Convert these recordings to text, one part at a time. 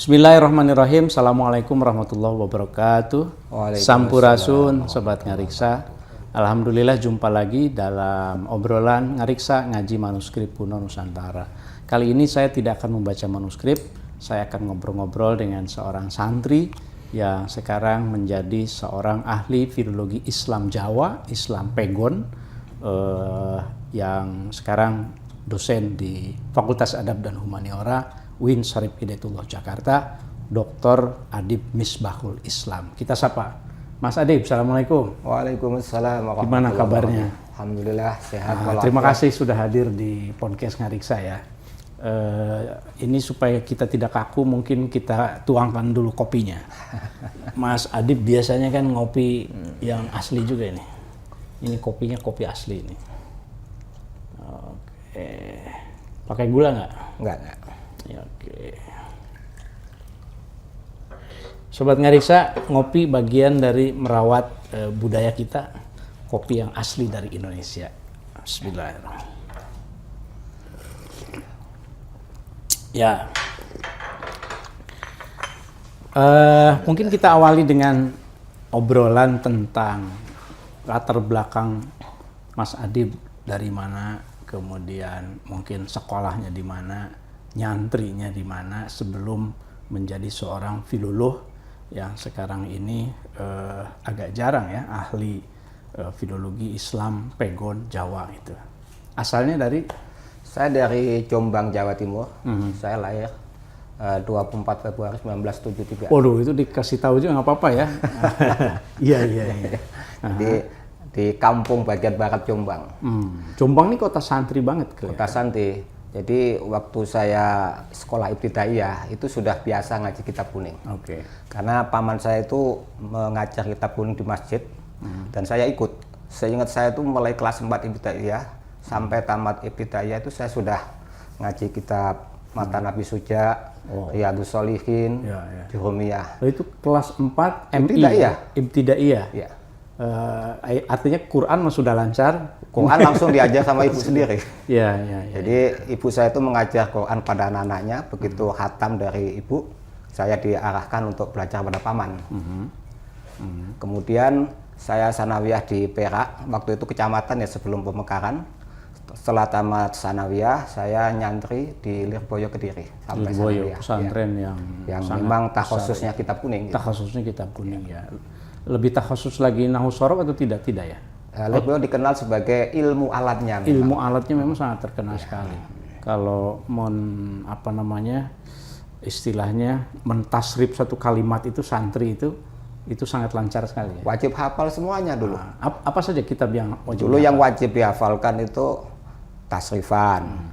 Bismillahirrahmanirrahim. Assalamualaikum warahmatullahi wabarakatuh. Sampurasun, Sobat Ngariksa. Alhamdulillah jumpa lagi dalam obrolan Ngariksa Ngaji Manuskrip Kuno Nusantara. Kali ini saya tidak akan membaca manuskrip, saya akan ngobrol-ngobrol dengan seorang santri yang sekarang menjadi seorang ahli filologi Islam Jawa, Islam Pegon, yang sekarang dosen di Fakultas Adab dan Humaniora UIN Syarif Hidayatullah Jakarta, Dr. Adib Misbahul Islam. Kita sapa. Mas Adib, Assalamualaikum. Waalaikumsalam warahmatullahi wabarakatuh. Gimana kabarnya? Alhamdulillah sehat. Terima kasih sudah hadir di podcast Ngariksa ya. Ini supaya kita tidak kaku, mungkin kita tuangkan dulu kopinya. Mas Adib biasanya kan ngopi yang asli juga ini. Ini kopinya kopi asli ini. Oke. Pakai gula nggak? Enggak. Ya, oke. Sobat Ngariksa, ngopi bagian dari merawat budaya kita, kopi yang asli dari Indonesia. Bismillahirrahmanirrahim. Ya, mungkin kita awali dengan obrolan tentang latar belakang Mas Adib, dari mana, kemudian mungkin sekolahnya di mana, nyantrinya di mana sebelum menjadi seorang filolog yang sekarang ini agak jarang ya, ahli filologi Islam Pegon Jawa itu. Asalnya dari? Saya dari Jombang, Jawa Timur. Saya lahir 24 Februari 1973. Waduh, itu dikasih tahu juga nggak apa-apa ya. Iya. Di kampung bagian barat Jombang. Jombang ini kota santri banget. Kota santri. Jadi waktu saya sekolah ibtidaiyah itu sudah biasa ngaji kitab kuning. Oke. Karena paman saya itu mengajar kitab kuning di masjid dan saya ikut. Seingat saya itu mulai kelas 4 ibtidaiyah sampai tamat ibtidaiyah itu saya sudah ngaji kitab Mata Nabi Suja, Riyadhus Shalihin, Jurumiyah. Itu kelas 4 ibtidaiyah. Ya. Artinya Quran sudah lancar. Quran langsung diajar sama ibu sendiri. Iya. Jadi ibu saya itu mengajar Quran pada anak-anaknya. Begitu khatam dari ibu, saya diarahkan untuk belajar pada paman. Kemudian saya sanawiyah di Perak. Waktu itu kecamatan ya, sebelum pemekaran. Setelah tamat sanawiyah, saya nyantri di Lirboyo Kediri sampai Lirboyo, pesantren yang memang takhususnya kitab kuning. Takhususnya kitab kuning ya. Lebih takhusus lagi nahwu shorof atau tidak ya? Lirboyo dikenal sebagai ilmu alatnya. Ilmu alatnya memang sangat terkenal sekali. Kalau istilahnya mentasrif satu kalimat itu, santri itu sangat lancar sekali. Ya? Wajib hafal semuanya dulu. Apa saja kitab yang wajib? Dulu yang wajib dihafalkan itu tasrifan,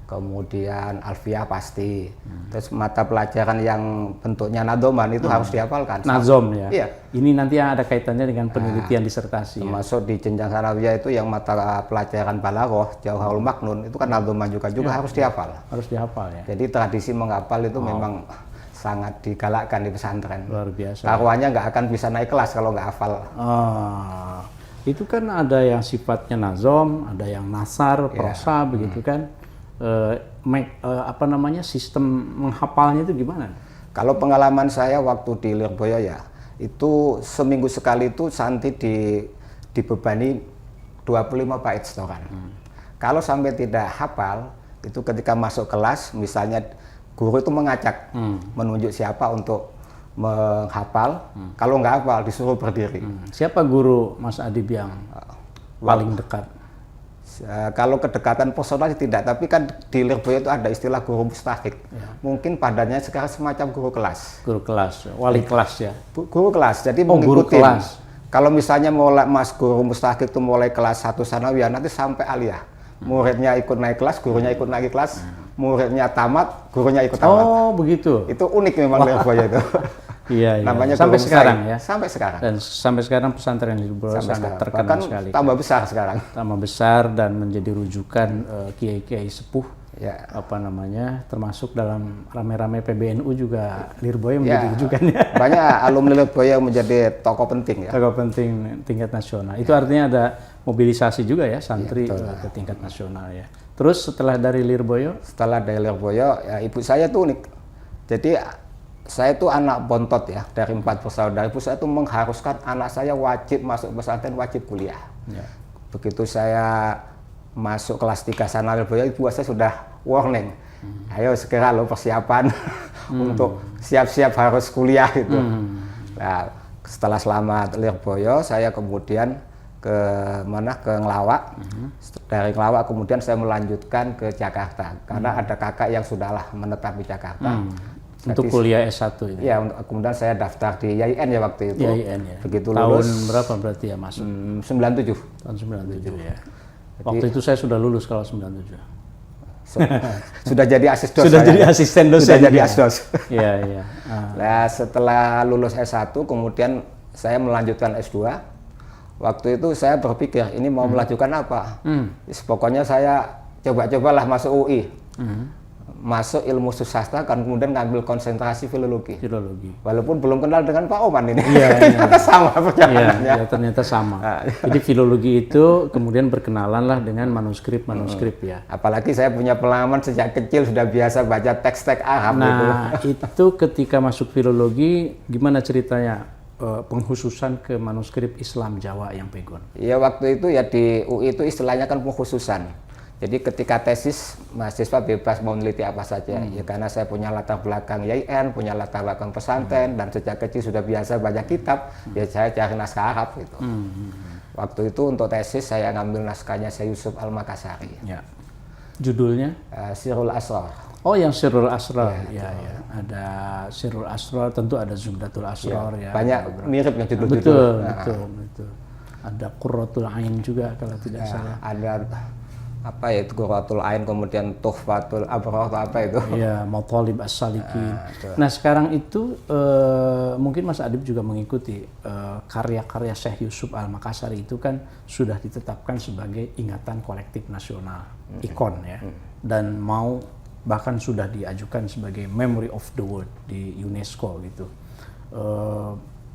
kemudian alfiyah pasti, terus mata pelajaran yang bentuknya nadoman itu harus dihafalkan. Nazom ya. Iya. Ini nanti ada kaitannya dengan penelitian disertasi. Termasuk di jenjang sanawiyah itu yang mata pelajaran balaghah, Jauharul Maknun itu kan nadoman juga harus dihafal. Harus dihafal ya. Jadi tradisi menghafal itu memang sangat digalakkan di pesantren. Luar biasa. Taruhannya nggak akan bisa naik kelas kalau nggak hafal. Itu kan ada yang sifatnya nazom, ada yang nasar, prosa, begitu kan. Sistem menghafalnya itu gimana? Kalau pengalaman saya waktu di Lirboyo ya, itu seminggu sekali itu santri dibebani 25 bait setoran. Kalau sampai tidak hafal, itu ketika masuk kelas, misalnya guru itu mengacak, menunjuk siapa untuk menghafal. Kalau nggak hafal disuruh berdiri. Siapa guru Mas Adib yang paling dekat? Kalau kedekatan personal tidak, tapi kan di Lirboyo itu ada istilah guru mustahik. Mungkin padanya sekarang semacam guru kelas. Guru kelas, wali kelas ya. Guru kelas, jadi guru kelas. Kalau misalnya mulai guru mustahik itu mulai kelas 1 sanawiyah, nanti sampai aliyah. Muridnya ikut naik kelas, gurunya ikut naik kelas. Muridnya tamat, gurunya ikut tamat. Oh, begitu. Itu unik memang Lirboyo itu. Iya. Namanya sampai sekarang ya. Sampai sekarang. Dan sampai sekarang pesantren Lirboyo sangat terkenal sekali. Tambah besar sekarang. Tambah besar dan menjadi rujukan kiai-kiai sepuh. Ya. Termasuk dalam rame-rame PBNU juga Lirboyo menjadi rujukannya. Banyak alumni Lirboyo menjadi tokoh penting ya. Tokoh penting tingkat nasional. Itu artinya ada mobilisasi juga ya santri ke tingkat nasional ya. Terus setelah dari Lirboyo? Setelah dari Lirboyo, ya ibu saya tuh unik. Jadi saya itu anak bontot ya, dari 4 bersaudara. Ibu saya itu mengharuskan anak saya wajib masuk pesantren, wajib kuliah. Ya. Begitu saya masuk kelas 3 Sanawil Boyo, ibu saya sudah warning. Ayo segera lo persiapan untuk siap-siap harus kuliah gitu. Nah, setelah selamat Lirboyo, saya kemudian ke Ngelawak. Dari Ngelawak kemudian saya melanjutkan ke Jakarta karena ada kakak yang sudahlah menetap di Jakarta. Untuk kuliah S1 itu. Ya, kemudian saya daftar di YIN ya waktu itu. YIN ya. Begitu tahun lulus berapa berarti ya masuk? 97. Tahun 97 ya. Waktu itu saya sudah lulus kalau 97. Sudah jadi asisdos. Sudah jadi asisten dosen. Sudah jadi asdos. Iya, iya. Nah, setelah lulus S1 kemudian saya melanjutkan S2. Waktu itu saya berpikir ini mau melanjutkan apa? Pokoknya saya coba-cobalah masuk UI. Masuk ilmu susastra kan kemudian ngambil konsentrasi filologi. Walaupun belum kenal dengan Pak Oman ini. Iya, ternyata sama perjalanannya. Iya, ternyata sama. Jadi filologi itu kemudian berkenalan lah dengan manuskrip ya. Apalagi saya punya pengalaman sejak kecil sudah biasa baca teks-teks Arab gitu. Nah, itu ketika masuk filologi gimana ceritanya pengkhususan ke manuskrip Islam Jawa yang pegon? Ya waktu itu ya di UI itu istilahnya kan pengkhususan. Jadi ketika tesis mahasiswa bebas mau meneliti apa saja, ya karena saya punya latar belakang YIN, punya latar belakang pesantren, dan sejak kecil sudah biasa baca kitab, ya saya cari naskah Arab gitu. Waktu itu untuk tesis saya ngambil naskahnya Syekh Yusuf Al-Makassari. Ya. Judulnya? Sirul Asrar. Oh, yang Sirul Asrar, ya. Ada Sirul Asrar, tentu ada Zumdatul Asrar ya. Banyak miripnya judul-judul. Betul. Ada Qurratul Ain juga kalau tidak salah. Ada apa ya itu Qurratul Ain, kemudian Tuhfatul Abrar atau apa itu? Iya, Matalib As-Salikin. Nah, sekarang itu mungkin Mas Adib juga mengikuti karya-karya Syekh Yusuf Al-Makassari itu kan sudah ditetapkan sebagai ingatan kolektif nasional, ikon ya. Dan bahkan sudah diajukan sebagai Memory of the World di UNESCO gitu.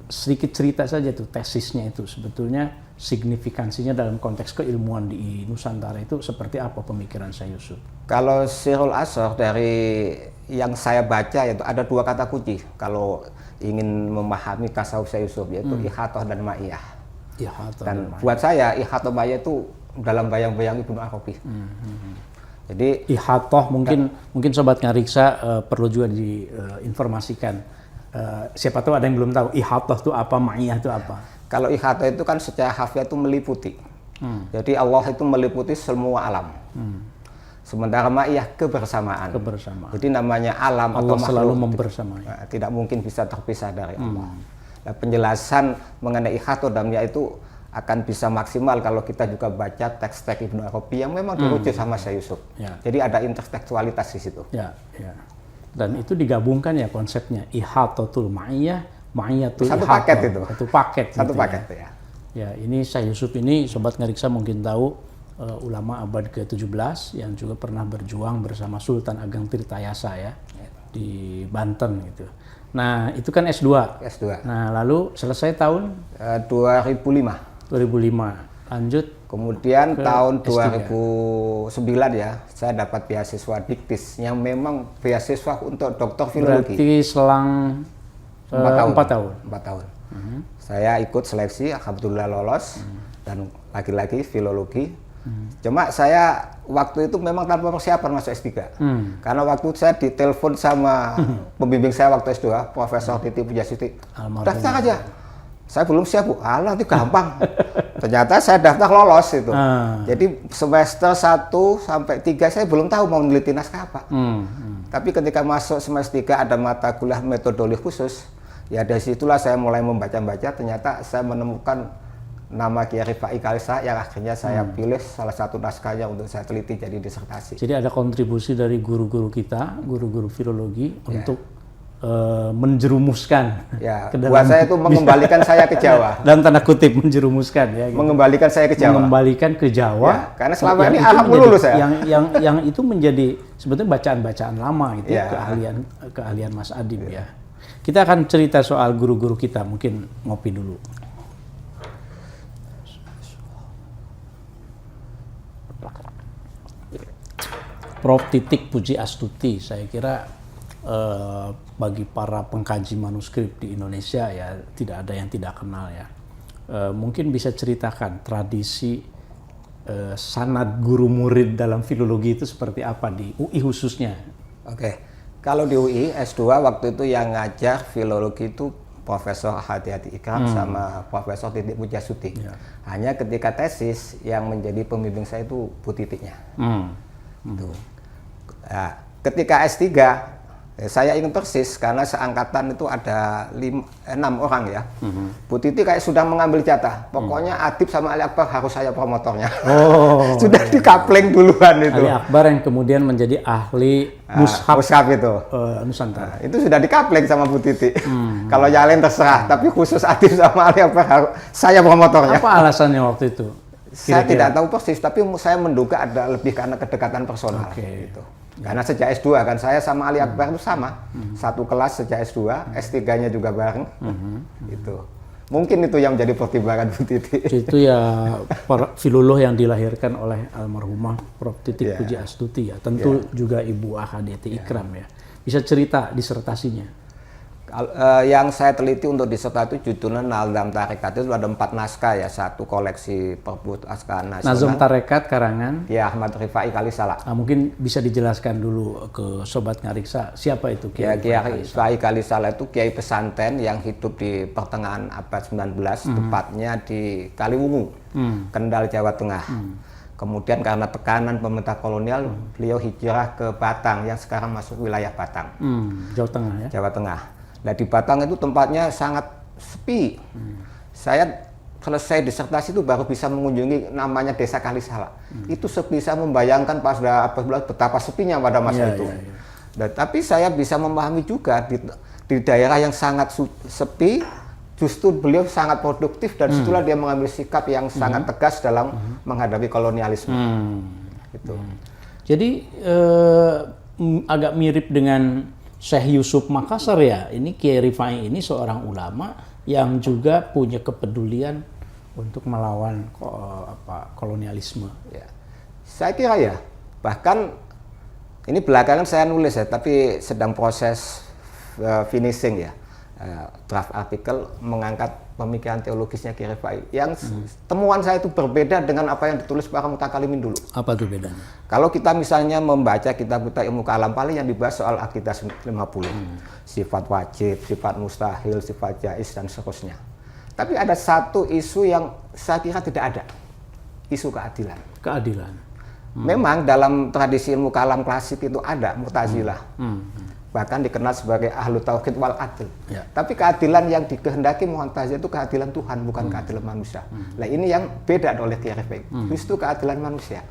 Sedikit cerita saja tuh tesisnya itu sebetulnya signifikansinya dalam konteks keilmuan di Nusantara itu seperti apa pemikiran Syekh Yusuf? Kalau Sirul Asrar dari yang saya baca itu ada 2 kata kunci kalau ingin memahami tasawuf Syekh Yusuf, yaitu ihatoh dan ma'iyah. Dan buat saya ihatoh ma'iyah itu dalam bayang-bayang Ibnu Arabi. Jadi ihatoh mungkin sobat ngariksa perlu juga diinformasikan. Siapa tahu ada yang belum tahu ihatoh itu apa, ma'iyah itu apa. Kalau ihata itu kan secara harfiah itu meliputi. Jadi Allah itu meliputi semua alam. Sementara ma'iyah kebersamaan. Jadi namanya alam Allah atau selalu makhluk membersamai. tidak mungkin bisa terpisah dari Allah. Nah, penjelasan mengenai ihata dan ma'iyah itu akan bisa maksimal kalau kita juga baca teks-teks Ibnu Arabi yang memang dirujuk sama Syekh Yusuf. Jadi ada intertekstualitas di situ. Dan itu digabungkan ya konsepnya ihatatul ma'iyah. Satu paket itu. Satu paket ya. Ya, ini Syekh Yusuf ini sobat ngariksa mungkin tahu ulama abad ke-17 yang juga pernah berjuang bersama Sultan Ageng Tirtayasa ya di Banten gitu. Nah, itu kan S2. Nah, lalu selesai tahun 2005. Lanjut kemudian tahun 2009 ya, saya dapat beasiswa Diktis yang memang beasiswa untuk doktor filologi. Berarti selang 4 tahun. Saya ikut seleksi, alhamdulillah lolos, dan lagi-lagi filologi. Cuma saya waktu itu memang tanpa persiapan masuk S3. Karena waktu itu saya ditelepon sama pembimbing saya waktu S2, Profesor Titi Pujiastuti. Daftar aja. Saya belum siap, Bu. Alah, itu gampang. Ternyata saya daftar lolos itu. Jadi semester 1 sampai 3 saya belum tahu mau meneliti naskah apa. Tapi ketika masuk semester 3 ada mata kuliah metodologi khusus. Ya dari situlah saya mulai membaca-baca, ternyata saya menemukan nama Kiai Rifai Kalisa yang akhirnya saya pilih salah satu naskahnya untuk saya teliti jadi disertasi. Jadi ada kontribusi dari guru-guru kita, guru-guru filologi untuk menjerumuskan. Ya, buat saya itu mengembalikan saya ke Jawa. Dan tanda kutip menjerumuskan ya. Gitu. Mengembalikan saya ke Jawa. Mengembalikan ke Jawa. Ya, karena selama ini Arab lulus saya. Yang itu menjadi sebetulnya bacaan-bacaan lama itu keahlian Mas Adib ya. Kita akan cerita soal guru-guru kita, mungkin ngopi dulu. Prof. Titik Puji Astuti, saya kira bagi para pengkaji manuskrip di Indonesia ya tidak ada yang tidak kenal ya. Mungkin bisa ceritakan tradisi sanad guru murid dalam filologi itu seperti apa di UI khususnya? Oke, kalau di UI S2 waktu itu yang ngajar filologi itu Profesor Hadi Ikram sama Profesor Titik Pujiastuti. Ya. Hanya ketika tesis yang menjadi pembimbing saya itu Bu Titiknya. Tuh. Nah, ketika S3 saya ingin persis karena seangkatan itu ada 6 orang ya. Bu Titi kayak sudah mengambil jatah. Pokoknya Adib sama Ali Akbar harus saya promotornya. Oh, sudah dikapling duluan itu. Ali Akbar yang kemudian menjadi ahli mushaf itu Nusantara. Itu sudah dikapling sama Bu Titi. Kalau yang lain terserah, tapi khusus Adib sama Ali Akbar harus saya promotornya. Apa alasannya waktu itu? Saya tidak tahu persis, tapi saya menduga ada lebih karena kedekatan personal. Gitu. Karena sejak S2 kan saya sama Ali Akbar itu sama. Satu kelas sejak S2, S3-nya juga bareng. Itu. Mungkin itu yang menjadi pertimbangan Bu Titi. Itu ya filolog yang dilahirkan oleh almarhumah Prof. Titik Pujiastuti ya. Tentu juga Ibu Hadi Ikram ya. Bisa cerita disertasinya? Yang saya teliti untuk disertasi judulnya Nazm Tarekat itu ada 4 naskah ya, satu koleksi perpustakaan nasional. Nazm Tarekat karangan ya Ahmad Rifai Kalisala. Mungkin bisa dijelaskan dulu ke Sobat Ngariksa siapa itu Kiai Rifai Kalisala itu kiai pesantren yang hidup di pertengahan abad 19, tepatnya di Kaliwungu, Kendal, Jawa Tengah. Kemudian karena tekanan pemerintah kolonial, beliau hijrah ke Batang yang sekarang masuk wilayah Batang. Jawa Tengah ya. Jawa Tengah. Nah di Batang itu tempatnya sangat sepi. Saya selesai disertasi itu baru bisa mengunjungi namanya Desa Kalisala. Itu bisa membayangkan pada betapa sepinya pada masa itu. Nah, tapi saya bisa memahami juga di daerah yang sangat sepi, justru beliau sangat produktif dan situlah dia mengambil sikap yang sangat tegas dalam menghadapi kolonialisme. Gitu. Jadi agak mirip dengan Syekh Yusuf Makassar ya. Ini Kiai Rifai ini seorang ulama yang juga punya kepedulian untuk melawan kolonialisme. Ya. Saya kira ya. Bahkan ini belakangan saya nulis ya, tapi sedang proses finishing ya. Draft artikel mengangkat pemikiran teologisnya Kiai Rifai yang temuan saya itu berbeda dengan apa yang ditulis para mutakalimin dulu. Apa tuh bedanya? Kalau kita misalnya membaca kitab-kitab ilmu kalam paling yang dibahas soal akidah 50, sifat wajib, sifat mustahil, sifat jaiz dan seterusnya. Tapi ada satu isu yang saya kira tidak ada, isu keadilan. Keadilan. Memang dalam tradisi ilmu kalam klasik itu ada Mu'tazilah. Bahkan dikenal sebagai ahlu tauhid wal adl. Ya. Tapi keadilan yang dikehendaki Mu'tazilah itu keadilan Tuhan, bukan keadilan manusia. Nah ini yang beda oleh Kiai Rifai. Justru keadilan manusia.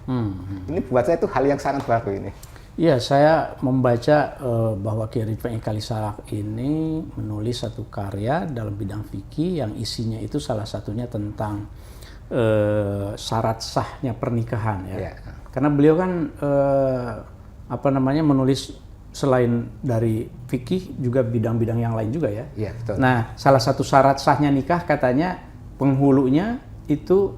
Ini buat saya itu hal yang sangat baru ini. Iya, saya membaca bahwa Kiai Rifai Kalisala ini menulis satu karya dalam bidang fikih yang isinya itu salah satunya tentang syarat sahnya pernikahan ya. Karena beliau kan menulis selain dari fikih juga bidang-bidang yang lain juga ya. Iya, betul. Nah, salah satu syarat sahnya nikah katanya penghulunya itu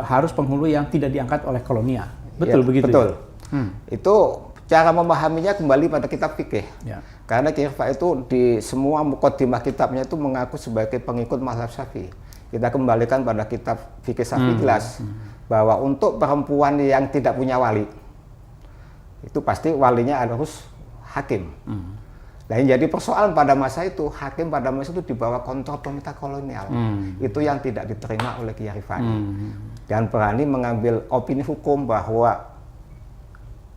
harus penghulu yang tidak diangkat oleh kolonial. Betul begitu? Betul. Ya? Itu cara memahaminya kembali pada kitab fikih. Ya. Karena Kiai Rifai itu di semua muqaddimah kitabnya itu mengaku sebagai pengikut mazhab Syafi'i. Kita kembalikan pada kitab fikih Syafi'i jelas bahwa untuk perempuan yang tidak punya wali itu pasti walinya harus hakim. Nah, yang jadi persoalan pada masa itu, hakim pada masa itu di bawah kontrol pemerintah kolonial. Itu yang tidak diterima oleh Kiai Rifai. Dan berani mengambil opini hukum bahwa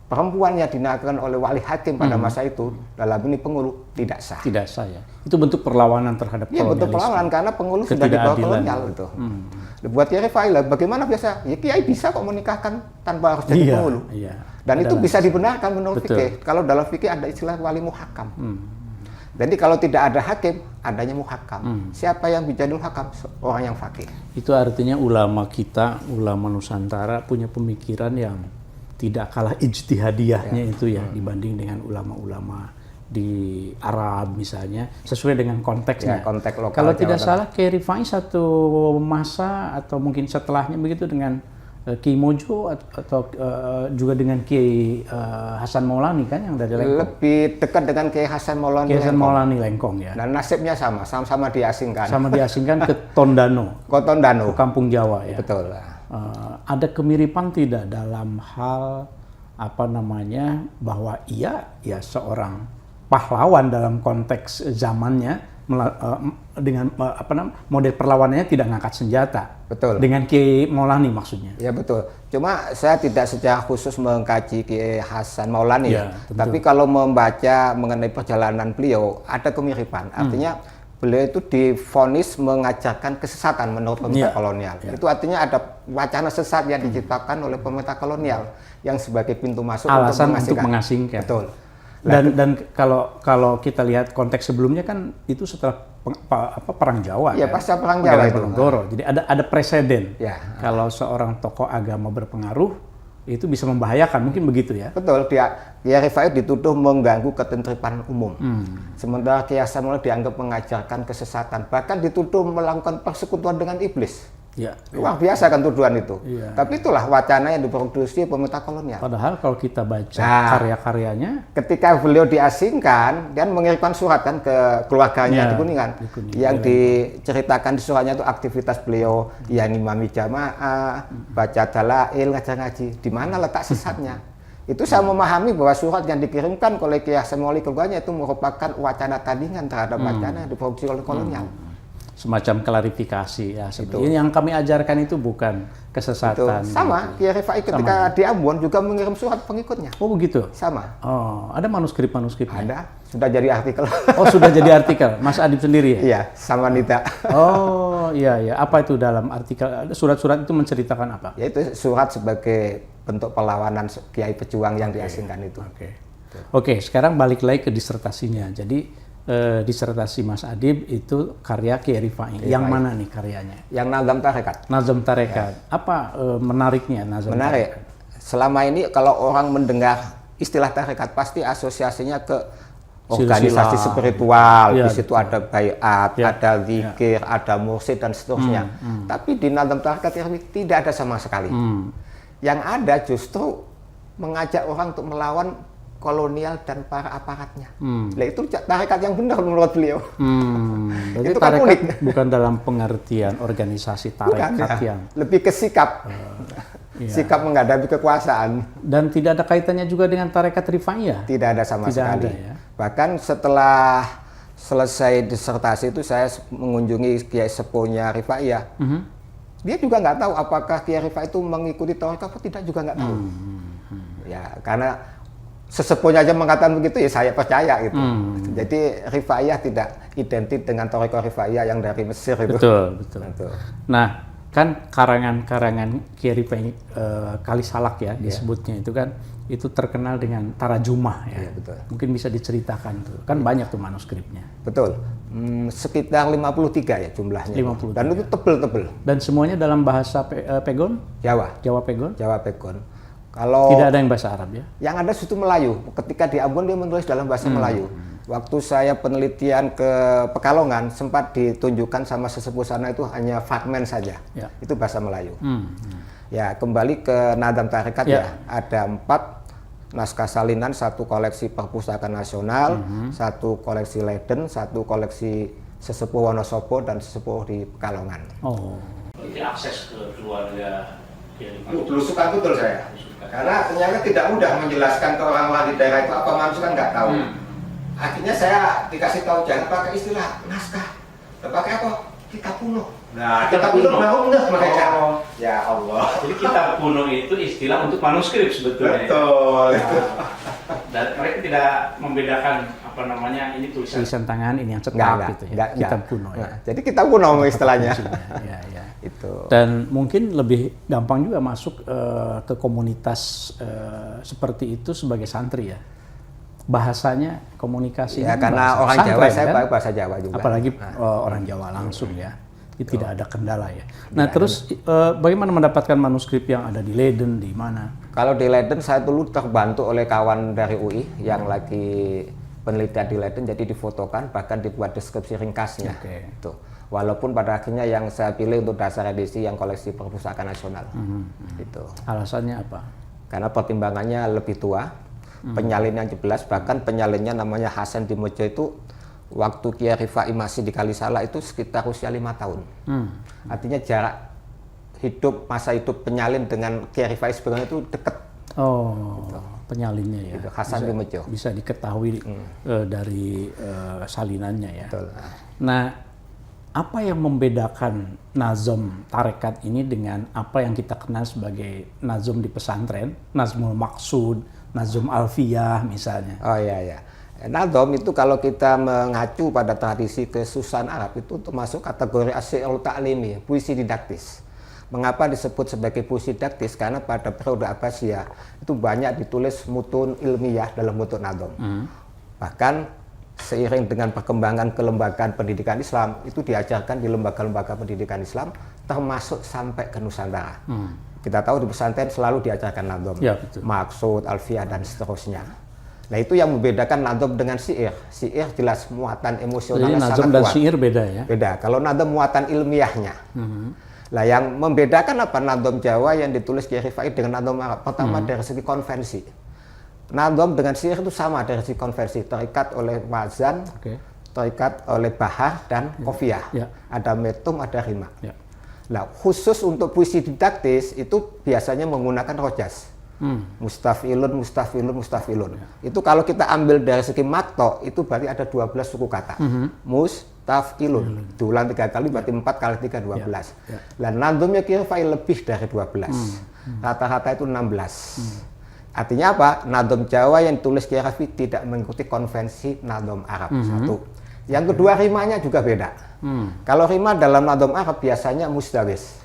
perempuan yang dinikaahkan oleh wali hakim pada masa itu dalam ini penghulu tidak sah. Tidak sah ya. Itu bentuk perlawanan terhadap kolonialisme. Iya, bentuk perlawanan karena penghulu sudah di bawah kolonial itu. Buat Kiai Rifai lah, bagaimana biasa? Ya Kiai bisa kok menikahkan tanpa harus jadi penghulu. Iya. Dan itu bisa dibenarkan menurut fikih. Kalau dalam fikih ada istilah wali muhakam. Jadi kalau tidak ada hakim, adanya muhakam. Siapa yang menjadi muhakam? Orang yang faqih. Itu artinya ulama kita, ulama Nusantara punya pemikiran yang tidak kalah ijtihadiyahnya itu ya dibanding dengan ulama-ulama di Arab misalnya, sesuai dengan konteksnya. Konteks lokal. Kalau tidak salah, Kiai Rifai satu masa atau mungkin setelahnya begitu dengan Ki Mojo atau juga dengan Kiai Hasan Maulani kan yang dari Lengkong. Lebih dekat dengan Kiai Hasan Maulani. Kiai Hasan Maulani Lengkong ya. Dan nasibnya sama-sama diasingkan. Sama diasingkan ke Tondano. Ke Tondano. Ke Kampung Jawa ya. Betul. Ada kemiripan tidak dalam hal apa namanya bahwa ia ya seorang pahlawan dalam konteks zamannya dengan apa namanya model perlawanannya tidak ngangkat senjata. Betul. Dengan Kiai Maulani maksudnya. Ya betul. Cuma saya tidak secara khusus mengkaji Kiai Hasan Maulani ya, tapi kalau membaca mengenai perjalanan beliau ada kemiripan. Artinya beliau itu divonis mengajarkan kesesatan menurut pemerintah kolonial. Itu artinya ada wacana sesat yang diciptakan oleh pemerintah kolonial yang sebagai pintu masuk alasan untuk mengasingkan. Betul. Dan kalau kita lihat konteks sebelumnya kan itu setelah perang Jawa. Ya, kan? pasca perang Jawa itu. Jadi ada preseden. Ya. Kalau seorang tokoh agama berpengaruh itu bisa membahayakan, mungkin begitu ya. Betul, Kiai Rifai dituduh mengganggu ketertiban umum. Sementara Kiai Hasan Maulani dianggap mengajarkan kesesatan, bahkan dituduh melakukan persekutuan dengan iblis. Ya. Luar biasa kan tuduhan itu. Ya. Tapi itulah wacana yang diproduksi pemerintah kolonial. Padahal kalau kita baca karya-karyanya, ketika beliau diasingkan dan mengirimkan surat kan ke keluarganya di Kuningan, yang diceritakan di suratnya itu aktivitas beliau yang imami jamaah, baca dalail, ngaji. Di mana letak sesatnya? Itu saya memahami bahwa surat yang dikirimkan oleh Kiai Hasan Maulani keluarganya itu merupakan wacana tandingan terhadap wacana yang diproduksi oleh kolonial. Semacam klarifikasi ya. Sebenarnya yang kami ajarkan itu bukan kesesatan. Itu. Sama, Kiai Rifai ketika di Ambon juga mengirim surat pengikutnya. Oh begitu? Sama. Oh, ada manuskrip-manuskripnya? Ada, sudah jadi artikel. Oh sudah jadi artikel, Mas Adib sendiri ya? Iya, sama Nita. Oh iya, apa itu dalam artikel, surat-surat itu menceritakan apa? Yaitu surat sebagai bentuk perlawanan Kiai pejuang yang diasingkan itu. Oke, sekarang balik lagi ke disertasinya. Jadi disertasi Mas Adib itu karya Kiai Rifai. Yang mana nih karyanya? Yang Nazam Tarekat. Nazam Tarekat. Apa menariknya Nazam Menarik. Tarekat? Selama ini kalau orang mendengar istilah tarekat pasti asosiasinya ke organisasi spiritual. Di situ ada baiat, ada zikir, ada mursyid dan seterusnya. Tapi di Nazam Tarekat ini tidak ada sama sekali. Yang ada justru mengajak orang untuk melawan kolonial dan para aparatnya. Nah itu tarekat yang benar menurut beliau. Jadi itu kan tarekat unik. Bukan dalam pengertian organisasi tarekat bukan, yang lebih ke sikap. Sikap menghadapi kekuasaan. Dan tidak ada kaitannya juga dengan tarekat Rifaiyah? Tidak ada sama sekali. Ada, ya? Bahkan setelah selesai disertasi itu saya mengunjungi Kiai Sepuhnya Rifaiyah. Dia juga nggak tahu apakah Kiai Rifai itu mengikuti tarekat atau tidak, juga nggak tahu. Ya karena sesepuhnya aja mengatakan begitu ya saya percaya gitu. Jadi Rifaiyah tidak identik dengan tarekat Rifaiyah yang dari Mesir itu. Betul. Betul. Nah, kan karangan-karangan Kiai Rifai Kalisalak ya disebutnya itu kan itu terkenal dengan tarajumah ya. Iya, betul. Mungkin bisa diceritakan tuh. Kan banyak tuh manuskripnya. Betul. Sekitar 53 ya jumlahnya. 53. Dan itu tebel-tebel. Dan semuanya dalam bahasa Pegon? Jawa. Jawa Pegon? Jawa Pegon. Kalau tidak ada yang bahasa Arab ya? Yang ada itu Melayu. Ketika di Ambon dia menulis dalam bahasa Melayu. Waktu saya penelitian ke Pekalongan sempat ditunjukkan sama sesepuh sana itu hanya fragmen saja. Ya. Itu bahasa Melayu. Ya kembali ke Nazam Tarekat ya. Ada 4 naskah salinan, 1 koleksi Perpustakaan Nasional, 1 koleksi Leiden, 1 koleksi sesepuh Wonosobo dan sesepuh di Pekalongan. Oh. Itu akses ke keluarga. Belusukan betul saya. Karena ternyata tidak mudah menjelaskan ke orang-orang di daerah itu apa manusia kan nggak tahu. Akhirnya saya dikasih tahu jangan pakai istilah naskah, pakai apa? Kitab kuno. Nah, kitab kuno benar mereka. Ya Allah. Jadi kitab kuno itu istilah untuk manuskrip sebetulnya. Betul. Dan mereka tidak membedakan apa namanya ini tulisan tangan ini yang cetak gitu ya. Kitab kuno ya. Jadi kitab kuno istilahnya. Ya. Itu. Dan mungkin lebih gampang juga masuk ke komunitas seperti itu sebagai santri ya. Bahasanya komunikasinya ya karena orang Jawa kan? Saya pakai bahasa Jawa juga. Apalagi orang Jawa langsung ya. Itu tidak ada kendala ya. Nah, terus bagaimana mendapatkan manuskrip yang ada di Leiden, di mana? Kalau di Leiden saya dulu terbantu oleh kawan dari UI yang lagi penelitian di Leiden, jadi difotokan bahkan dibuat deskripsi ringkasnya. Tuh. Walaupun pada akhirnya yang saya pilih untuk dasar edisi yang koleksi perpustakaan nasional. Gitu. Alasannya apa? Karena pertimbangannya lebih tua, penyalinnya jelas, bahkan penyalinnya namanya Hasan Dimojo itu waktu Kiai Rifai masih di Kalisala itu sekitar usia 5 tahun. Artinya jarak masa hidup penyalin dengan Kiai Rifai sebenarnya itu dekat. Oh, gitu. Penyalinnya ya. Gitu, Hasan Dimojo. Bisa diketahui dari salinannya ya. Betul. Nah, apa yang membedakan nazom tarekat ini dengan apa yang kita kenal sebagai nazom di pesantren, Nazmul Maqsud, Nazom Alfiyah misalnya? Oh iya ya. Nazom itu kalau kita mengacu pada tradisi kesusahan Arab itu termasuk kategori asyi'ul ta'limi, puisi didaktis. Mengapa disebut sebagai puisi didaktis? Karena pada periode Abbasiyah itu banyak ditulis mutun ilmiah dalam bentuk nazom. Bahkan seiring dengan perkembangan kelembagaan pendidikan Islam itu diajarkan di lembaga-lembaga pendidikan Islam termasuk sampai ke Nusantara. Kita tahu di pesantren selalu diajarkan nazom, Ya, betul. Maqsud, Alfiyah dan seterusnya. Nah itu yang membedakan nazom dengan syair. Syair jelas muatan Jadi emosionalnya nazom sangat dan kuat. syair beda ya? Beda. Kalau nazom muatan ilmiahnya. Lah yang membedakan apa nazom Jawa yang ditulis Kiai Rifai dengan nazom Arab? Pertama dari segi konvensi. Nazom dengan syair itu sama dari segi konvensi, terikat oleh wazan, terikat oleh bahar dan qafiyah. Ya. Ada metum, ada rima. Ya. Nah, khusus untuk puisi didaktis itu biasanya menggunakan rojas. Mustafilun, mustafilun, mustafilun. Itu kalau kita ambil dari segi makto, itu berarti ada 12 suku kata. Mustafilun. Diulang 3 kali berarti 4 kali 3, 12. Nah, nazomnya Kiai Rifai lebih dari 12. Rata-rata itu 16. Artinya apa? Nazom Jawa yang ditulis Kiai Rifai tidak mengikuti konvensi nazom Arab. Satu. Yang kedua, rimanya juga beda. Kalau rima dalam nazom Arab biasanya musdawis.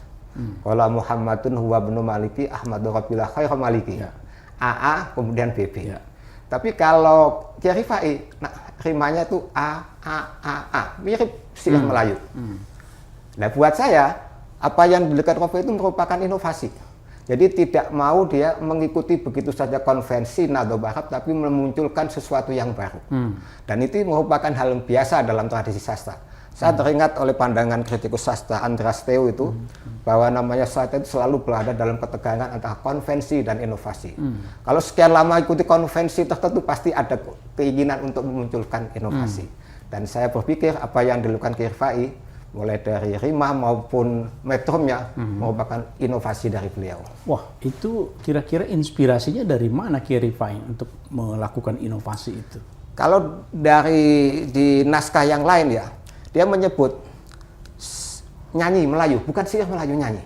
Qala Muhammadun huwa ibnu Maliki Ahmadu Rabbil Khair Maliki. AA kemudian BB. Tapi kalau Kiai Rifai, nah, rimanya itu A, mirip syair Melayu. Nah, buat saya apa yang dilakukan Rifai itu merupakan inovasi. Jadi tidak mau dia mengikuti begitu saja konvensi nazom Arab, tapi memunculkan sesuatu yang baru. Dan itu merupakan hal yang biasa dalam tradisi sastra. Saya teringat oleh pandangan kritikus sastra Andras Theo itu bahwa namanya sastra itu selalu berada dalam ketegangan antara konvensi dan inovasi. Kalau sekian lama ikuti konvensi tertentu pasti ada keinginan untuk memunculkan inovasi. Dan saya berpikir apa yang dilakukan Kiai Rifai mulai dari rima maupun metrumnya merupakan inovasi dari beliau. Wah, itu kira-kira inspirasinya dari mana Kiai Rifai untuk melakukan inovasi itu? Kalau dari di naskah yang lain ya, dia menyebut nyanyi Melayu, bukan syair Melayu, nyanyi.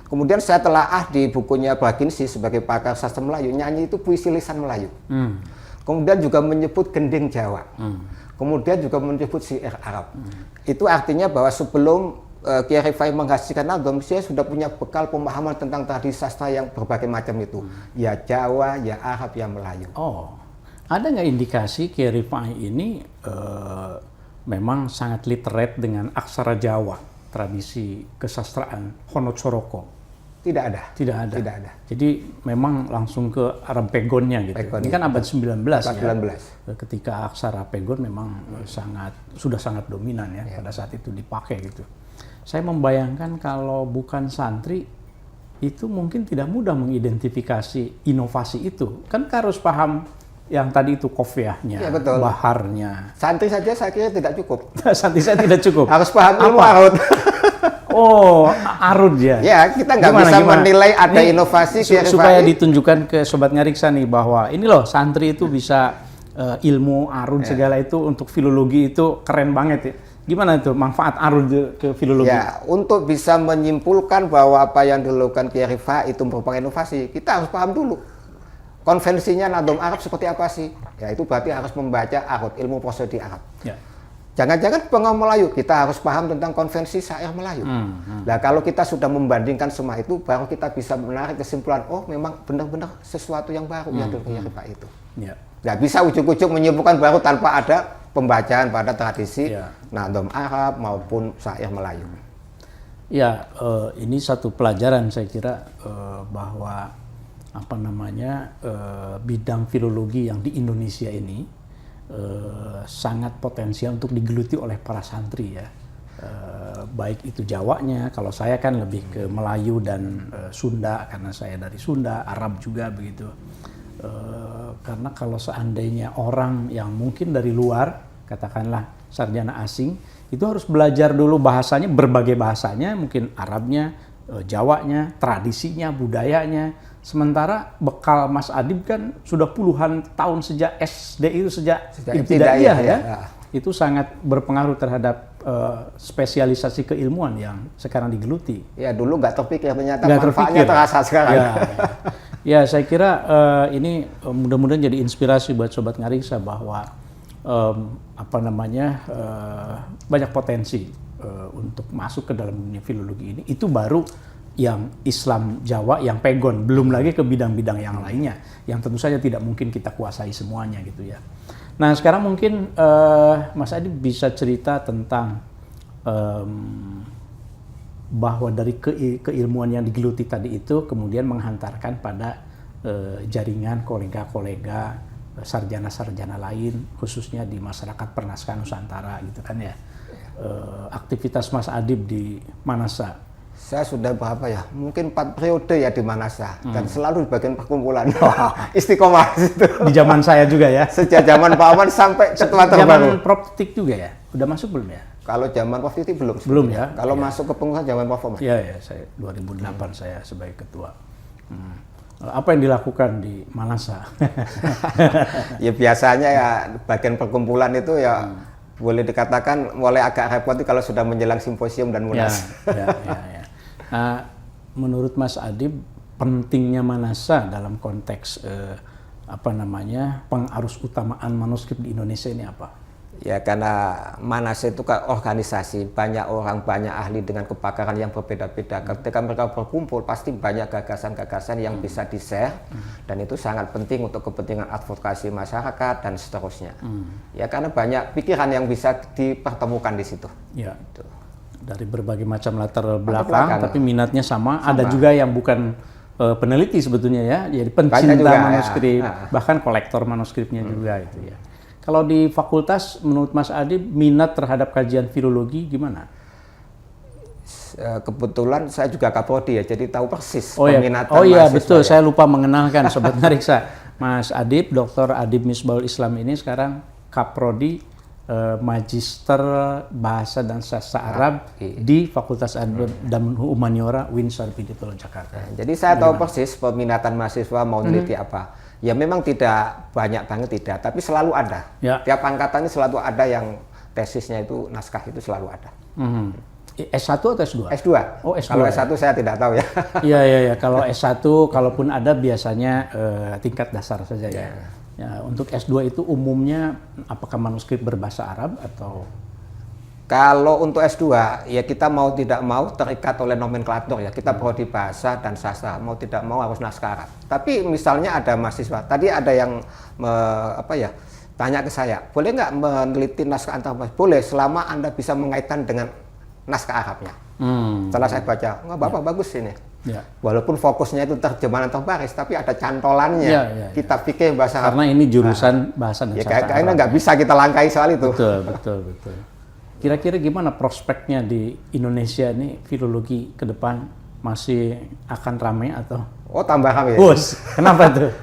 Kemudian saya telaah di bukunya Baginsi sebagai pakar sastra Melayu, nyanyi itu puisi lisan Melayu. Kemudian juga menyebut gending Jawa. Kemudian juga menyebut syair Arab. Itu artinya bahwa sebelum Kiai Rifai menghasilkan nazom, saya sudah punya bekal pemahaman tentang tradisi sastra yang berbagai macam itu. Ya Jawa, ya Arab, ya Melayu. Oh, ada nggak indikasi Kiai Rifai ini memang sangat literate dengan aksara Jawa, tradisi kesastraan Honot Soroko? Tidak ada. Tidak ada. Tidak ada. Jadi memang langsung ke Arab Pegonnya gitu. Pegon, ini kan abad 19 abad ya. 19. Ketika aksara Pegon memang sudah sangat dominan ya pada saat itu dipakai gitu. Saya membayangkan kalau bukan santri itu mungkin tidak mudah mengidentifikasi inovasi itu. Kan harus paham yang tadi itu kofiahnya, ya, betul. Baharnya. Santri saja saya kira tidak cukup. Santri saya tidak cukup. Harus paham ilmu arut. Oh, arut ya. Ya, kita nggak bisa menilai ada ini, inovasi supaya ditunjukkan ke Sobat Ngariksa nih bahwa ini loh santri itu bisa ilmu arut segala itu untuk filologi itu keren banget ya. Gimana itu manfaat arut ke filologi? Ya, untuk bisa menyimpulkan bahwa apa yang dilakukan Kiai Rifai itu merupakan inovasi, kita harus paham dulu. Konvensinya nazom Arab seperti apa sih? Ya itu berarti harus membaca arut, ilmu prosodi Arab. Ya. Jangan-jangan pengamal Melayu, kita harus paham tentang konvensi syair Melayu. Nah kalau kita sudah membandingkan semua itu, baru kita bisa menarik kesimpulan, oh memang benar-benar sesuatu yang baru yang dilakukan Rifai itu. Ya. Nggak bisa ujuk-ujuk menyimpulkan baru tanpa ada pembacaan pada tradisi nazom Arab maupun syair Melayu. Ya, ini satu pelajaran saya kira bahwa bidang filologi yang di Indonesia ini sangat potensial untuk digeluti oleh para santri ya. baik itu Jawanya, kalau saya kan lebih ke Melayu dan Sunda karena saya dari Sunda, Arab juga begitu. Karena kalau seandainya orang yang mungkin dari luar, katakanlah sarjana asing, itu harus belajar dulu bahasanya, berbagai bahasanya, mungkin Arabnya, Jawanya, tradisinya, budayanya. Sementara bekal Mas Adib kan sudah puluhan tahun sejak SD itu, sejak ibtidaiyah ya. Itu sangat berpengaruh terhadap spesialisasi keilmuan yang sekarang digeluti. Ya dulu nggak terpikir, ternyata manfaatnya terasa sekarang. Ya, saya kira ini mudah-mudahan jadi inspirasi buat Sobat Ngariksa bahwa banyak potensi untuk masuk ke dalam dunia filologi ini. Itu baru yang Islam Jawa yang pegon, belum lagi ke bidang-bidang yang lainnya yang tentu saja tidak mungkin kita kuasai semuanya gitu ya. Nah sekarang mungkin Mas Adib bisa cerita tentang bahwa dari keilmuan yang digeluti tadi itu kemudian menghantarkan pada jaringan kolega-kolega sarjana-sarjana lain khususnya di masyarakat pernaskahan Nusantara gitu kan ya. Aktivitas Mas Adib di Manasa. Saya sudah berapa ya? Mungkin 4 periode ya di Manasa dan selalu di bagian perkumpulan. Istiqomah situ. Di zaman saya juga ya. Sejak zaman Pak Aman sampai ketua terbaru. Zaman Prof Tik juga ya? Udah masuk belum ya? Kalau zaman Prof Tik belum. Belum ya? Kalau masuk ke pengusaha zaman Prof Aman. Iya, saya 2008 saya sebagai ketua. Apa yang dilakukan di Manasa? Ya biasanya ya bagian perkumpulan itu ya boleh dikatakan mulai agak repot kalau sudah menjelang simposium dan munas. Ya. Menurut Mas Adib, pentingnya Manasa dalam konteks pengarus utamaan manuskrip di Indonesia ini apa? Ya karena Manasa itu kan organisasi, banyak orang, banyak ahli dengan kepakaran yang berbeda-beda. Ketika mereka berkumpul, pasti banyak gagasan-gagasan yang bisa di-share, dan itu sangat penting untuk kepentingan advokasi masyarakat dan seterusnya. Ya karena banyak pikiran yang bisa dipertemukan di situ. Ya. Itu. Dari berbagai macam latar belakang, tapi minatnya sama. Ada juga yang bukan peneliti sebetulnya ya, jadi pencinta manuskrip, bahkan kolektor manuskripnya juga itu ya. Kalau di fakultas, menurut Mas Adib, minat terhadap kajian filologi gimana? Kebetulan saya juga kaprodi ya, jadi tahu persis peminatan mahasiswa. Oh iya, betul. Saya lupa mengenalkan Sobat Ngariksa. Mas Adib, Dr. Adib Misbahul Islam ini sekarang kaprodi Magister Bahasa dan Sastra Arab di Fakultas Adab dan Humaniora UIN Sarjito Jakarta. Jadi saya tahu persis peminatan mahasiswa mau meneliti apa. Ya memang tidak banyak banget tidak, tapi selalu ada. Ya. Tiap angkatan ini selalu ada yang tesisnya itu naskah itu selalu ada. S1 atau S2? S2. Oh, S2. Kalau S1 saya tidak tahu ya. Iya. Kalau S1 kalaupun ada biasanya tingkat dasar saja ya. Ya, untuk S2 itu umumnya apakah manuskrip berbahasa Arab atau? Kalau untuk S2 ya kita mau tidak mau terikat oleh nomenklatur ya. Kita prodi bahasa dan sastra, mau tidak mau harus naskah Arab. Tapi misalnya ada mahasiswa, tadi ada yang tanya ke saya, boleh nggak meneliti naskah antar bahasa? Boleh, selama Anda bisa mengaitkan dengan naskah Arabnya. Setelah saya baca, nggak apa-apa, bagus ini. Ya. Walaupun fokusnya itu terjemahan antar baris, tapi ada cantolannya. Kita pikir bahasa Arab. Karena ini jurusan bahasa dan sastra Arab. Karena nggak bisa kita langkai soal itu. Betul. Kira-kira gimana prospeknya di Indonesia ini filologi ke depan, masih akan ramai atau? Oh, tambah ramai. Kenapa tuh?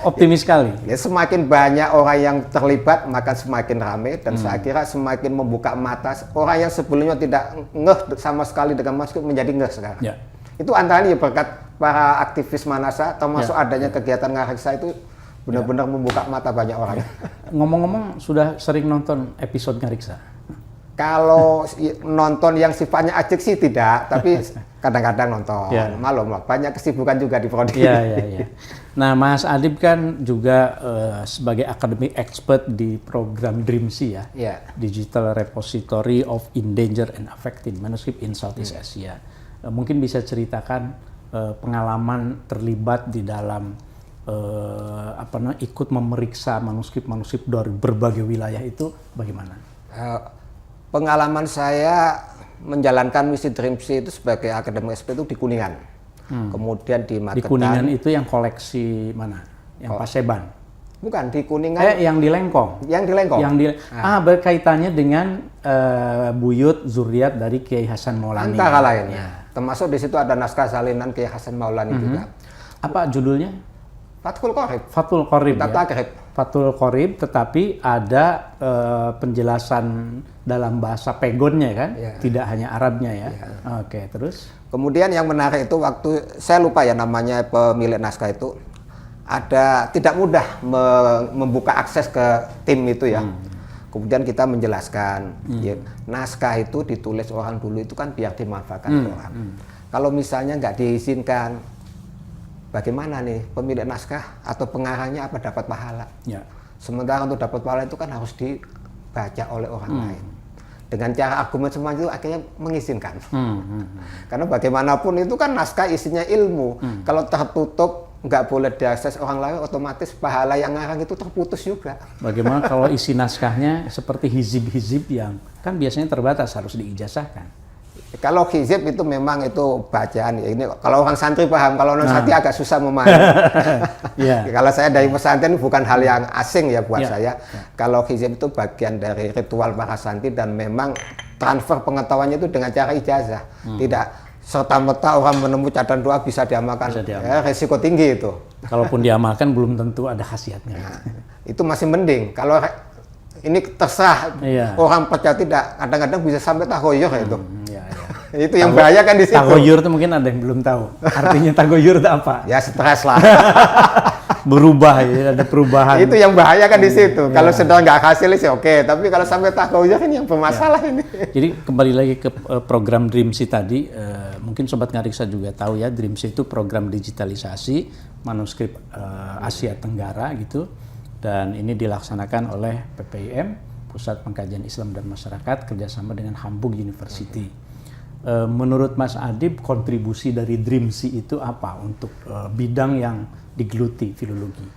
Optimis sekali. Ya, semakin banyak orang yang terlibat maka semakin ramai, dan saya kira semakin membuka mata orang yang sebelumnya tidak ngeh sama sekali dengan manuskrip menjadi ngeh sekarang. Ya. Itu antara lain berkat para aktivis Manasa, termasuk adanya kegiatan Ngariksa itu benar-benar membuka mata banyak orang. Ngomong-ngomong, sudah sering nonton episode Ngariksa? Kalau nonton yang sifatnya ajek sih tidak, tapi kadang-kadang nonton. Malum banyak kesibukan juga di prodi. Iya. Nah, Mas Adib kan juga sebagai academic expert di program DRIMSI ya, Digital Repository of Endangered and Affected Manuscript in Southeast Asia. Mungkin bisa ceritakan pengalaman terlibat di dalam ikut memeriksa manuskrip dari berbagai wilayah itu bagaimana? Pengalaman saya menjalankan misi DRIMSI itu sebagai akademik expert itu di Kuningan. Kemudian di Magetan. Di Kuningan itu yang koleksi mana? Yang Paseban? Bukan, di Kuningan. Yang di Lengkong. Yang di Lengkong. Berkaitannya dengan buyut zuriat dari Kiai Hasan Maulani. Antara lainnya. Termasuk di situ ada naskah salinan Kiai Hasan Maulani juga. Apa judulnya? Fathul Qorib. Fathul Qorib ya. Takrib. Fathul Qorib, tetapi ada penjelasan dalam bahasa Pegonnya kan, tidak hanya Arabnya ya. Oke, terus? Kemudian yang menarik itu waktu saya lupa ya namanya pemilik naskah itu, ada tidak mudah membuka akses ke tim itu ya. Kemudian kita menjelaskan, ya, naskah itu ditulis orang dulu itu kan biar dimanfaatkan orang. Kalau misalnya nggak diizinkan, bagaimana nih pemilik naskah atau pengarangnya apa dapat pahala? Ya. Sementara untuk dapat pahala itu kan harus dibaca oleh orang lain. Dengan cara argumen semua itu akhirnya mengizinkan. Karena bagaimanapun itu kan naskah isinya ilmu. Kalau tertutup nggak boleh diakses orang lain, otomatis pahala yang ngarang itu terputus juga. Bagaimana kalau isi naskahnya seperti hizib-hizib yang kan biasanya terbatas, harus diijazahkan? Kalau hizib itu memang itu bacaan. Ini kalau orang santri paham, kalau non santri agak susah memahami. Kalau saya dari pesantren bukan hal yang asing ya buat saya. Kalau hizib itu bagian dari ritual para santri dan memang transfer pengetahuannya itu dengan cara ijazah. Tidak serta-merta orang menemui cadang doa bisa diamalkan. Ya, resiko tinggi itu. Kalaupun diamalkan belum tentu ada khasiatnya. Itu masih mending. Kalau ini terserah orang percaya tidak, kadang-kadang bisa sampai tahoyur itu. Itu yang bahaya kan di situ. Tagoyur itu mungkin ada yang belum tahu. Artinya tagoyur itu apa? Ya stres lah. Berubah ya, ada perubahan. Itu yang bahaya kan di situ. Kalau sedang nggak hasil sih oke, tapi kalau sampai tagoyur kan yang bermasalah ini. Jadi kembali lagi ke program Dreamsy tadi, mungkin Sobat Ngariksa juga tahu ya, Dreamsy itu program digitalisasi manuskrip Asia Tenggara gitu. Dan ini dilaksanakan oleh PPIM, Pusat Pengkajian Islam dan Masyarakat, kerjasama dengan Hamburg University. Menurut Mas Adib, kontribusi dari Dreamsy itu apa untuk bidang yang digeluti filologi?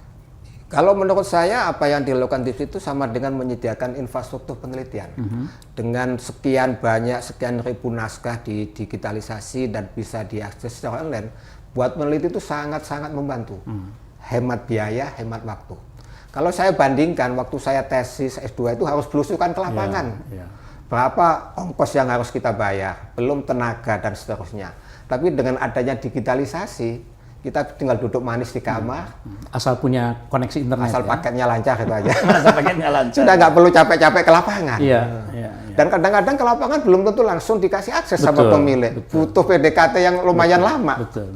Kalau menurut saya apa yang dilakukan Dreamsy itu sama dengan menyediakan infrastruktur penelitian. Dengan sekian ribu naskah digitalisasi dan bisa diakses secara online, buat peneliti itu sangat-sangat membantu. Hemat biaya, hemat waktu. Kalau saya bandingkan waktu saya tesis S2 itu harus belusukan ke lapangan. Berapa ongkos yang harus kita bayar, belum tenaga dan seterusnya. Tapi dengan adanya digitalisasi, kita tinggal duduk manis di kamar. Asal punya koneksi internet. Asal paketnya lancar itu aja. Asal paketnya lancar. Sudah nggak perlu capek-capek ke lapangan. Iya. Dan kadang-kadang ke lapangan belum tentu langsung dikasih akses sama pemilik. Butuh PDKT yang lumayan lama. Betul.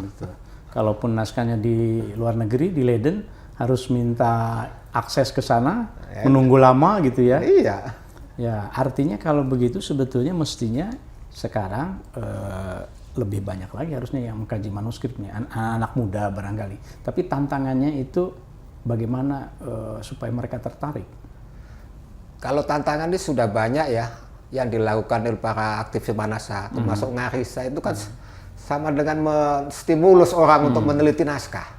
Kalaupun naskahnya di luar negeri, di Leiden, harus minta akses ke sana, menunggu lama gitu ya. Iya. Ya, artinya kalau begitu sebetulnya mestinya sekarang lebih banyak lagi harusnya yang mengkaji manuskripnya, anak muda barangkali. Tapi tantangannya itu bagaimana supaya mereka tertarik? Kalau tantangan ini sudah banyak ya yang dilakukan oleh para aktivis manasa, termasuk Ngariksa itu kan sama dengan menstimulus orang untuk meneliti naskah.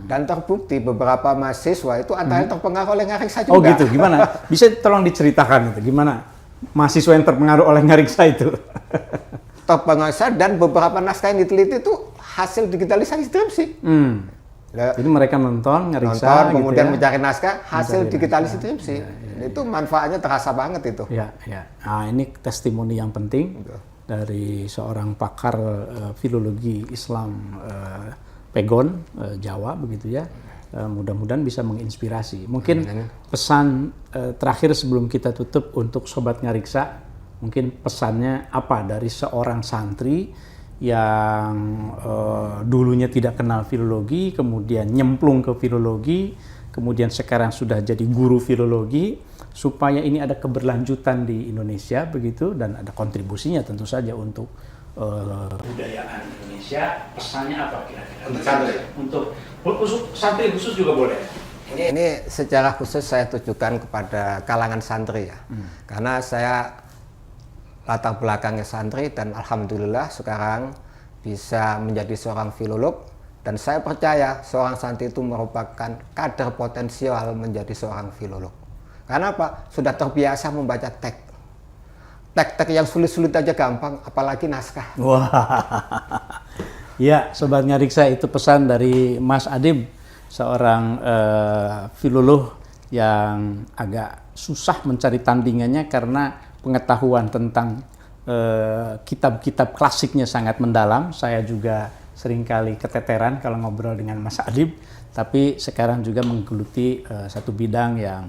Dan terbukti beberapa mahasiswa itu antara yang terpengaruh oleh Ngariksa juga. Oh gitu, gimana? Bisa tolong diceritakan itu, gimana mahasiswa yang terpengaruh oleh Ngariksa itu? Terpengaruh dan beberapa naskah yang diteliti itu hasil digitalisasi Dreamsy. Jadi mereka nonton Ngariksa, kemudian gitu ya? mencari naskah hasil digitalisasi Dreamsy. Itu manfaatnya terasa banget itu. Ya. Nah, ini testimoni yang penting dari seorang pakar filologi Islam Pegon Jawa begitu ya. Mudah-mudahan bisa menginspirasi. Mungkin pesan terakhir sebelum kita tutup untuk Sobat Ngariksa, mungkin pesannya apa dari seorang santri yang dulunya tidak kenal filologi, kemudian nyemplung ke filologi, kemudian sekarang sudah jadi guru filologi, supaya ini ada keberlanjutan di Indonesia begitu, dan ada kontribusinya tentu saja untuk kebudayaan Indonesia. Pesannya apa kira-kira? Untuk santri khusus juga boleh. Ini secara khusus saya tujukan kepada kalangan santri ya, karena saya latar belakangnya santri dan alhamdulillah sekarang bisa menjadi seorang filolog, dan saya percaya seorang santri itu merupakan kader potensial menjadi seorang filolog. Karena apa? Sudah terbiasa membaca teks. Teks-teks yang sulit-sulit aja gampang, apalagi naskah. Wah, ya Sobat Ngariksa, itu pesan dari Mas Adib seorang filolog yang agak susah mencari tandingannya karena pengetahuan tentang kitab-kitab klasiknya sangat mendalam. Saya juga seringkali keteteran kalau ngobrol dengan Mas Adib, tapi sekarang juga menggeluti satu bidang yang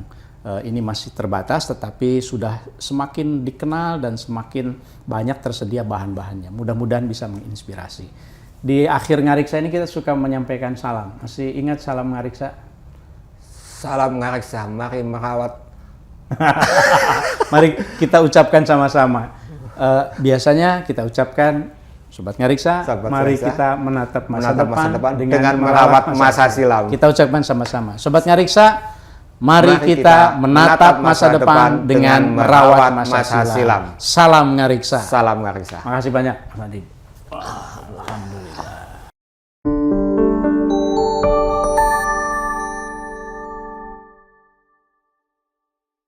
ini masih terbatas, tetapi sudah semakin dikenal dan semakin banyak tersedia bahan-bahannya. Mudah-mudahan bisa menginspirasi. Di akhir Ngariksa ini kita suka menyampaikan salam. Masih ingat salam Ngariksa? Salam Ngariksa, mari merawat. Mari kita ucapkan sama-sama. Biasanya kita ucapkan, Sobat Ngariksa, mari kita menatap masa depan dengan merawat masa silam. Kita ucapkan sama-sama. Sobat Ngariksa, mari kita menatap masa depan dengan merawat masa silam. Salam Ngariksa. Salam Ngariksa. Makasih banyak, Mas Adib.